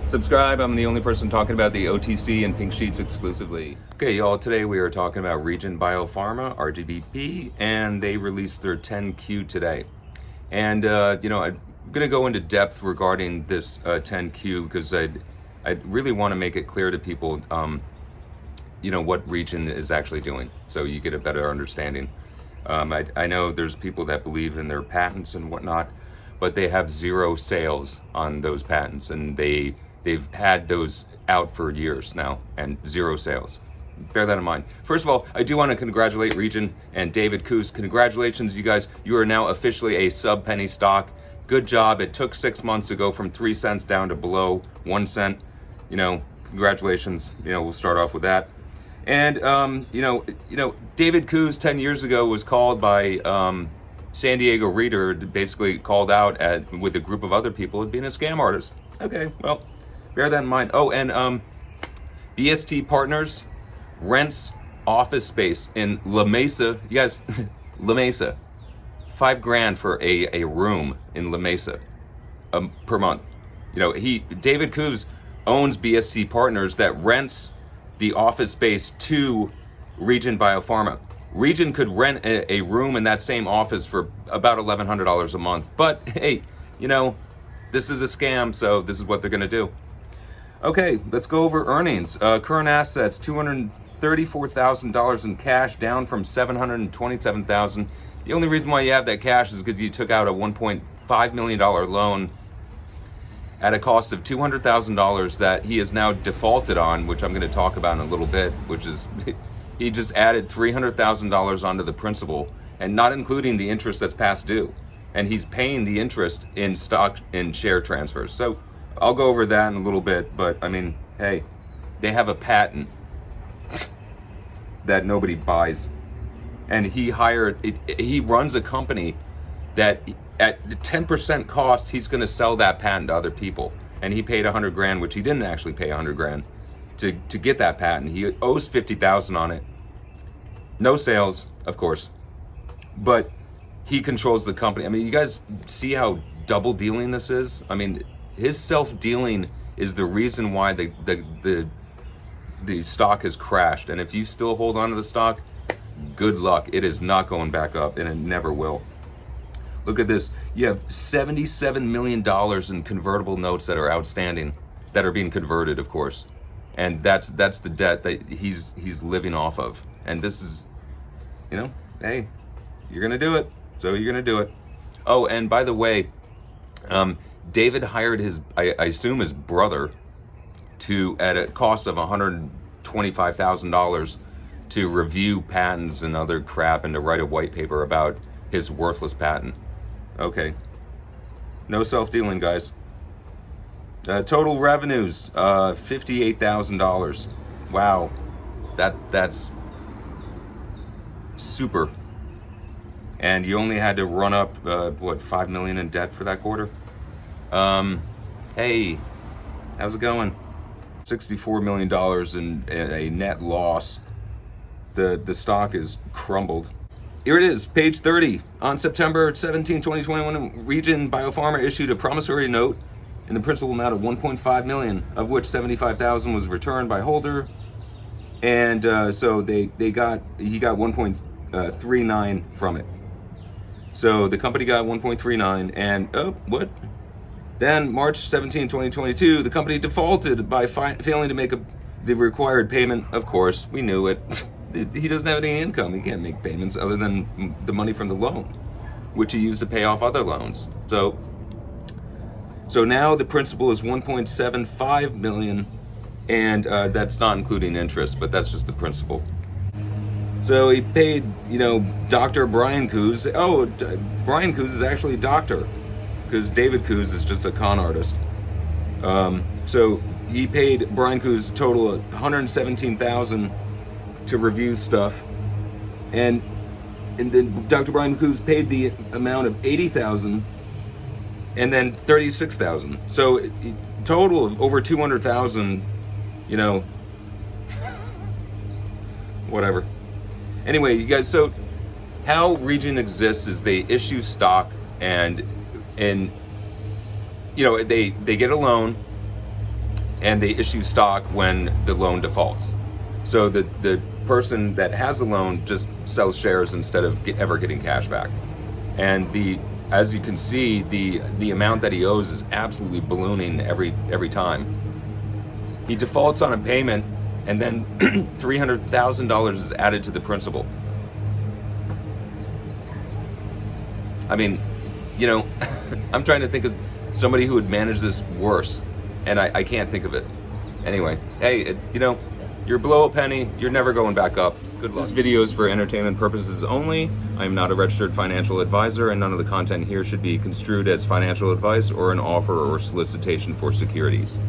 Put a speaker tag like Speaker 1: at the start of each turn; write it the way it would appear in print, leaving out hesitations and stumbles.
Speaker 1: Subscribe. I'm the only person talking about the OTC and pink sheets exclusively. Okay, y'all, today we are talking about Regen Biopharma, RGBP, and they released their 10Q today. And, I'm going to go into depth regarding this 10Q because I really want to make it clear to people, what Regen is actually doing, so you get a better understanding. I know there's people that believe in their patents and whatnot, but they have zero sales on those patents, and they've had those out for years now and zero sales. Bear that in mind. First of all, I do want to congratulate Regen and David Coos. Congratulations, you guys. You are now officially a sub-penny stock. Good job. It took 6 months to go from 3 cents down to below 1 cent. Congratulations. We'll start off with that. And, David Coos 10 years ago was called by San Diego Reader, basically called out with a group of other people as being a scam artist. Okay, well, bear that in mind. Oh, and BST Partners rents office space in La Mesa. You guys, La Mesa. $5,000 for a room in La Mesa per month. David Coos owns BST Partners that rents the office space to Regen Biopharma. Regen could rent a room in that same office for about $1,100 a month. But hey, this is a scam, so this is what they're going to do. Okay, let's go over earnings. Current assets, $234,000 in cash, down from $727,000. The only reason why you have that cash is because you took out a $1.5 million loan at a cost of $200,000 that he is now defaulted on, which I'm going to talk about in a little bit, which is he just added $300,000 onto the principal and not including the interest that's past due. And he's paying the interest in stock and share transfers. So I'll go over that in a little bit, but I mean, hey, they have a patent that nobody buys. And he runs a company that at 10% cost, he's going to sell that patent to other people. And he paid $100,000, which he didn't actually pay $100,000 to get that patent. He owes $50,000 on it. No sales, of course, but he controls the company. I mean, you guys see how double dealing this is? I mean, his self-dealing is the reason why the stock has crashed. And if you still hold on to the stock, good luck. It is not going back up, and it never will. Look at this. You have $77 million in convertible notes that are outstanding, that are being converted, of course. And that's the debt that he's living off of. And this is, hey, you're going to do it. So you're going to do it. Oh, and by the way, David hired I assume his brother at a cost of $125,000 to review patents and other crap and to write a white paper about his worthless patent. Okay. No self-dealing, guys. Total revenues, $58,000. Wow. That's super. And you only had to run up, $5 million in debt for that quarter? Hey, how's it going? $64 million in a net loss. The stock is crumbled. Here it is, page 30. On September 17, 2021, Regen Biopharma issued a promissory note in the principal amount of $1.5 million, of which $75,000 was returned by holder. And so he got 1.39 from it. So the company got 1.39, and Then March 17, 2022, the company defaulted by failing to make the required payment. Of course, we knew it. He doesn't have any income. He can't make payments other than the money from the loan, which he used to pay off other loans. So now the principal is $1.75 million, and that's not including interest, but that's just the principal. So he paid, Dr. Brian Coos. Oh, Brian Coos is actually a doctor, because David Coos is just a con artist. So he paid Brian Coos a total of $117,000 to review stuff, and then Dr. Brian Coos paid the amount of $80,000, and then $36,000. So total of over $200,000. Whatever. Anyway, you guys. So how Regen exists is they issue stock, and they get a loan, and they issue stock when the loan defaults. So the person that has the loan just sells shares instead of ever getting cash back. And as you can see, the amount that he owes is absolutely ballooning every time. He defaults on a payment, and then $300,000 is added to the principal. I mean, you know, I'm trying to think of somebody who would manage this worse, and I can't think of it. Anyway, hey, you know, you're below a penny, you're never going back up. Good luck. This video is for entertainment purposes only. I am not a registered financial advisor, and none of the content here should be construed as financial advice or an offer or solicitation for securities.